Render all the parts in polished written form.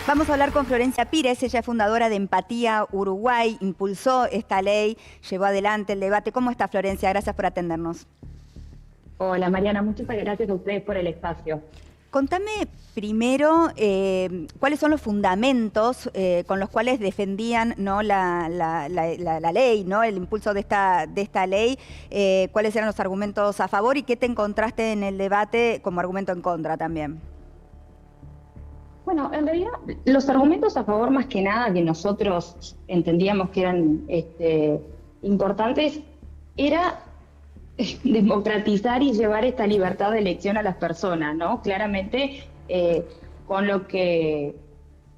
Vamos a hablar con Florencia Pires, ella es fundadora de Empatía Uruguay, impulsó esta ley, llevó adelante el debate. ¿Cómo está, Florencia? Gracias por atendernos. Hola Mariana, muchas gracias a ustedes por el espacio. Contame primero cuáles son los fundamentos con los cuales defendían, ¿no?, la ley, ¿no?, el impulso de esta ley, cuáles eran los argumentos a favor y qué te encontraste en el debate como argumento en contra también. Bueno, en realidad los argumentos a favor más que nada que nosotros entendíamos que eran importantes era democratizar y llevar esta libertad de elección a las personas, ¿no? Claramente con lo que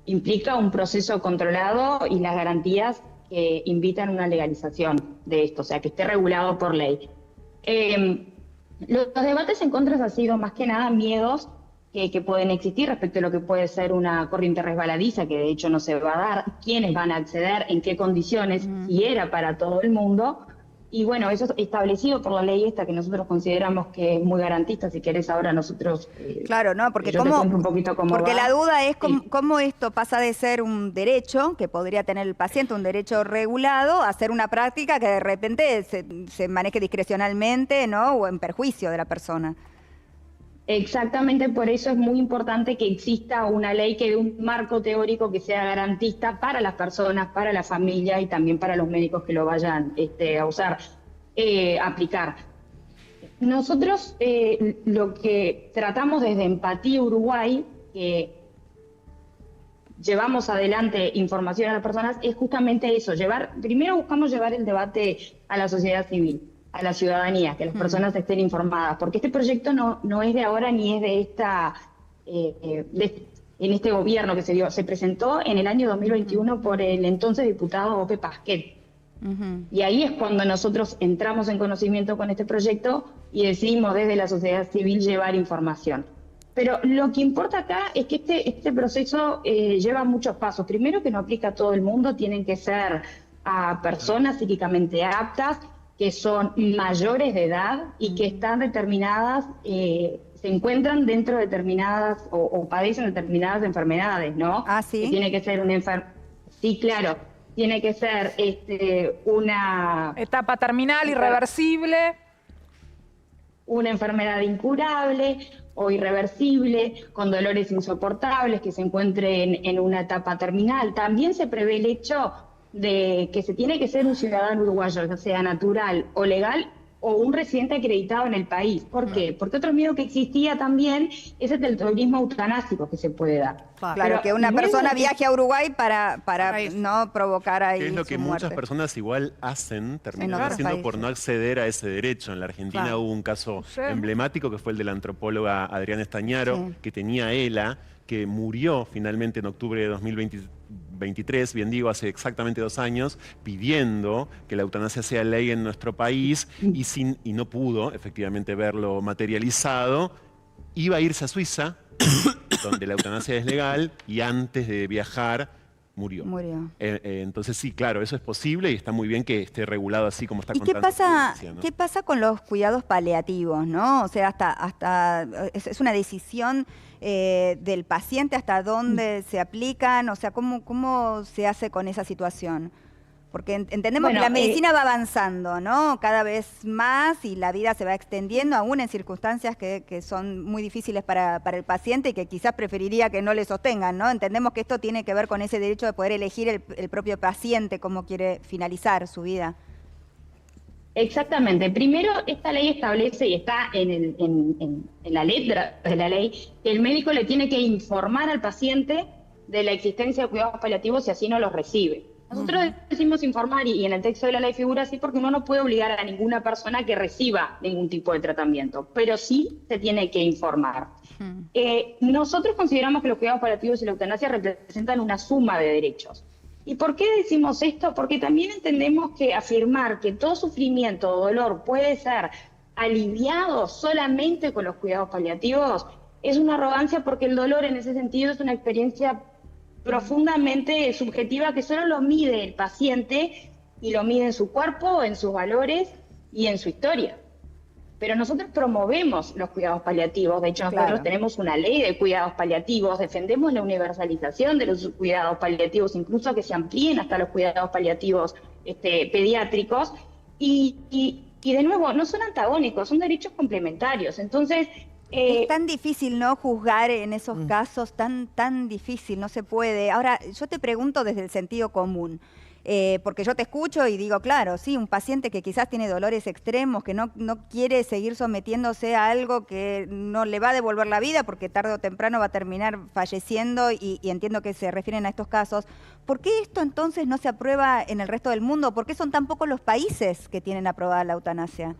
implica un proceso controlado y las garantías que invitan una legalización de esto, o sea, que esté regulado por ley. Los debates en contra han sido más que nada miedos que pueden existir respecto a lo que puede ser una corriente resbaladiza, que de hecho no se va a dar, quiénes van a acceder, en qué condiciones, si era para todo el mundo. Y bueno, eso es establecido por la ley esta que nosotros consideramos que es muy garantista. Si querés ahora nosotros... Claro, ¿no? Porque, yo te cuento un poquito cómo porque va. la duda es Sí. cómo esto pasa de ser un derecho que podría tener el paciente, un derecho regulado, a ser una práctica que de repente se maneje discrecionalmente, ¿no?, o en perjuicio de la persona. Exactamente, por eso es muy importante que exista una ley que dé un marco teórico que sea garantista para las personas, para la familia y también para los médicos que lo vayan a usar, aplicar. Nosotros lo que tratamos desde Empatía Uruguay, que llevamos adelante información a las personas, es justamente eso, primero buscamos llevar el debate a la sociedad civil, a la ciudadanía, que las personas estén informadas, porque este proyecto no es de ahora ni es de en este gobierno que se presentó en el año 2021 por el entonces diputado Ope Pasquet. Y ahí es cuando nosotros entramos en conocimiento con este proyecto y decidimos desde la sociedad civil llevar información. Pero lo que importa acá es que este proceso lleva muchos pasos. Primero, que no aplica a todo el mundo, tienen que ser a personas psíquicamente aptas, que son mayores de edad y que están determinadas, se encuentran dentro de determinadas o padecen determinadas enfermedades, ¿no? Ah, ¿sí? Que tiene que ser Sí, claro. Tiene que ser una... Etapa terminal, irreversible. Una enfermedad incurable o irreversible, con dolores insoportables, que se encuentren en una etapa terminal. También se prevé el hecho de que se tiene que ser un ciudadano uruguayo, ya sea natural o legal, o un residente acreditado en el país. ¿Por qué? Porque otro miedo que existía también es el del turismo eutanásico que se puede dar. Claro, que una persona viaje a Uruguay para no provocar ahí que es lo que su muchas muerte. personas igual hacen, terminan otros haciendo por países. no acceder a ese derecho. En la Argentina hubo un caso emblemático que fue el de la antropóloga Adriana Estañaro, que tenía ELA, que murió finalmente en octubre de 2023, bien digo, hace exactamente 2 años, pidiendo que la eutanasia sea ley en nuestro país y no pudo efectivamente verlo materializado. Iba a irse a Suiza, donde la eutanasia es legal, y antes de viajar murió. Entonces sí, claro, eso es posible y está muy bien que esté regulado así como está ¿Y contando. qué pasa con los cuidados paliativos, no? O sea, es una decisión del paciente hasta dónde se aplican, o sea, ¿cómo se hace con esa situación? Porque entendemos que la medicina va avanzando, ¿no?, cada vez más, y la vida se va extendiendo, aún en circunstancias que son muy difíciles para el paciente y que quizás preferiría que no le sostengan, ¿no? Entendemos que esto tiene que ver con ese derecho de poder elegir el propio paciente cómo quiere finalizar su vida. Exactamente. Primero, esta ley establece, y está en la letra de la ley, que el médico le tiene que informar al paciente de la existencia de cuidados paliativos si así no los recibe. Nosotros decimos informar, y en el texto de la ley figura así, porque uno no puede obligar a ninguna persona que reciba ningún tipo de tratamiento, pero sí se tiene que informar. Nosotros consideramos que los cuidados paliativos y la eutanasia representan una suma de derechos. ¿Y por qué decimos esto? Porque también entendemos que afirmar que todo sufrimiento o dolor puede ser aliviado solamente con los cuidados paliativos es una arrogancia, porque el dolor en ese sentido es una experiencia profundamente subjetiva que solo lo mide el paciente, y lo mide en su cuerpo, en sus valores y en su historia. pero nosotros promovemos los cuidados paliativos. De hecho, nosotros tenemos una ley de cuidados paliativos, defendemos la universalización de los cuidados paliativos, incluso que se amplíen hasta los cuidados paliativos pediátricos, y de nuevo, no son antagónicos, son derechos complementarios. Entonces, es tan difícil, ¿no?, juzgar en esos casos, tan difícil, no se puede. Ahora, yo te pregunto desde el sentido común, porque yo te escucho y digo, claro, sí, un paciente que quizás tiene dolores extremos, que no quiere seguir sometiéndose a algo que no le va a devolver la vida, porque tarde o temprano va a terminar falleciendo, y entiendo que se refieren a estos casos. ¿Por qué esto entonces no se aprueba en el resto del mundo? ¿Por qué son tan pocos los países que tienen aprobada la eutanasia?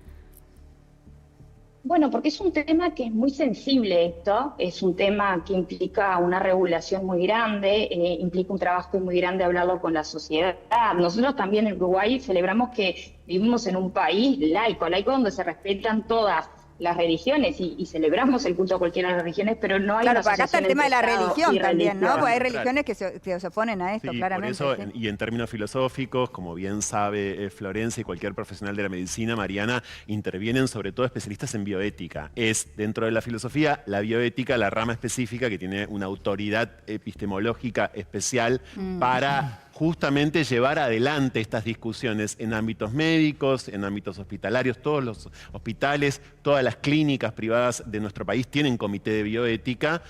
Bueno, porque es un tema que es muy sensible esto, es un tema que implica una regulación muy grande, implica un trabajo muy grande hablarlo con la sociedad. Nosotros también en Uruguay celebramos que vivimos en un país laico donde se respetan todas las religiones y celebramos el culto a cualquiera de las religiones, pero no hay... Claro, acá está el tema de la religión también, ¿no? Porque hay religiones que se oponen a esto, claramente. Por eso, y en términos filosóficos, como bien sabe Florencia y cualquier profesional de la medicina, Mariana, intervienen sobre todo especialistas en bioética. Es, dentro de la filosofía, la bioética, la rama específica que tiene una autoridad epistemológica especial para justamente llevar adelante estas discusiones en ámbitos médicos, en ámbitos hospitalarios. Todos los hospitales, todas las clínicas privadas de nuestro país tienen comité de bioética,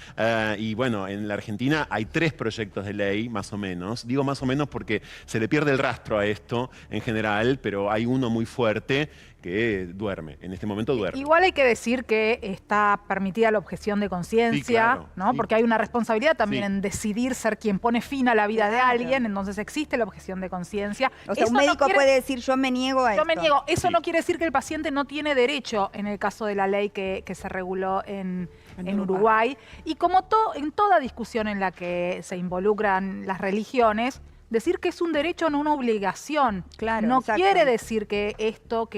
y bueno, en la Argentina hay 3 proyectos de ley, más o menos. Digo más o menos porque se le pierde el rastro a esto en general, pero hay uno muy fuerte que duerme, en este momento duerme. Igual hay que decir que está permitida la objeción de conciencia, sí, claro, ¿no? Sí. Porque hay una responsabilidad también Sí. en decidir ser quien pone fin a la vida de alguien, entonces existe la objeción de conciencia. O sea, un médico puede decir, yo me niego a esto. Yo me niego. Eso Sí. no quiere decir que el paciente no tiene derecho, en el caso de la ley que se reguló en Uruguay. Y como en toda discusión en la que se involucran las religiones, decir que es un derecho, no una obligación. Claro, no exacto. quiere decir que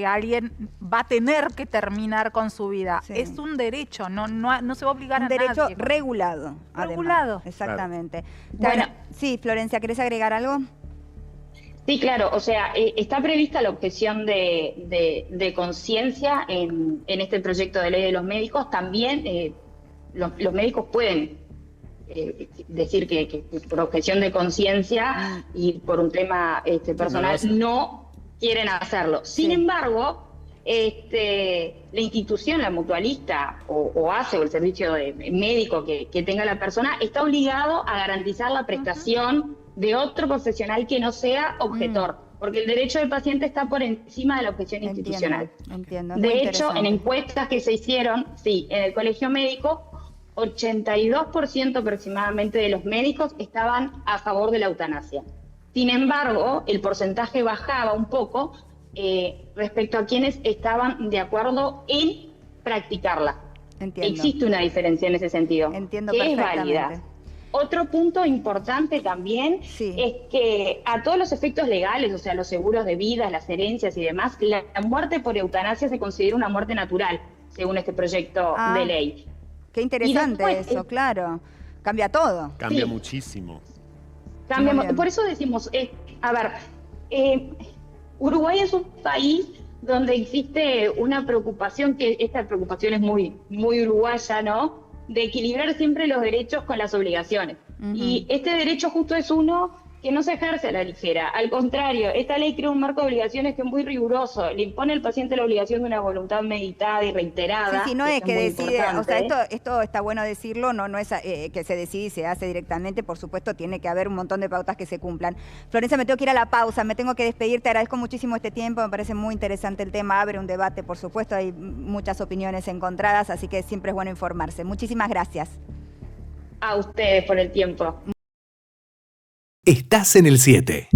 alguien va a tener que terminar con su vida. Sí. Es un derecho, no se va a obligar Un a derecho nadie. regulado. Regulado. Además. Exactamente. Bueno. Sí, Florencia, ¿querés agregar algo? Sí, claro, o sea, está prevista la objeción de conciencia en este proyecto de ley de los médicos. También los médicos pueden decir que por objeción de conciencia y por un tema personal no quieren hacerlo. Sin embargo, la institución, la mutualista o ACE o el servicio médico que tenga la persona está obligado a garantizar la prestación de otro profesional que no sea objetor, porque el derecho del paciente está por encima de la objeción institucional. Entiendo. De hecho, en encuestas que se hicieron, en el colegio médico, 82% aproximadamente de los médicos estaban a favor de la eutanasia. Sin embargo, el porcentaje bajaba un poco respecto a quienes estaban de acuerdo en practicarla. Entiendo. Existe una diferencia en ese sentido, Entiendo que es perfectamente. válida. Otro punto importante también es que a todos los efectos legales, o sea, los seguros de vida, las herencias y demás, la muerte por eutanasia se considera una muerte natural, según este proyecto de ley. Qué interesante eso, claro. Cambia todo. Cambia muchísimo. Por eso decimos, Uruguay es un país donde existe una preocupación, que esta preocupación es muy uruguaya, ¿no?, de equilibrar siempre los derechos con las obligaciones. Y este derecho justo es uno que no se ejerce a la ligera. Al contrario, esta ley crea un marco de obligaciones que es muy riguroso. Le impone al paciente la obligación de una voluntad meditada y reiterada. Sí, no es que decide, o sea, importante. esto está bueno decirlo, no es que se decide y se hace directamente, por supuesto tiene que haber un montón de pautas que se cumplan. Florencia, me tengo que ir a la pausa, me tengo que despedir, te agradezco muchísimo este tiempo, me parece muy interesante el tema, abre un debate, por supuesto, hay muchas opiniones encontradas, así que siempre es bueno informarse. Muchísimas gracias. A ustedes por el tiempo. Estás en el 7.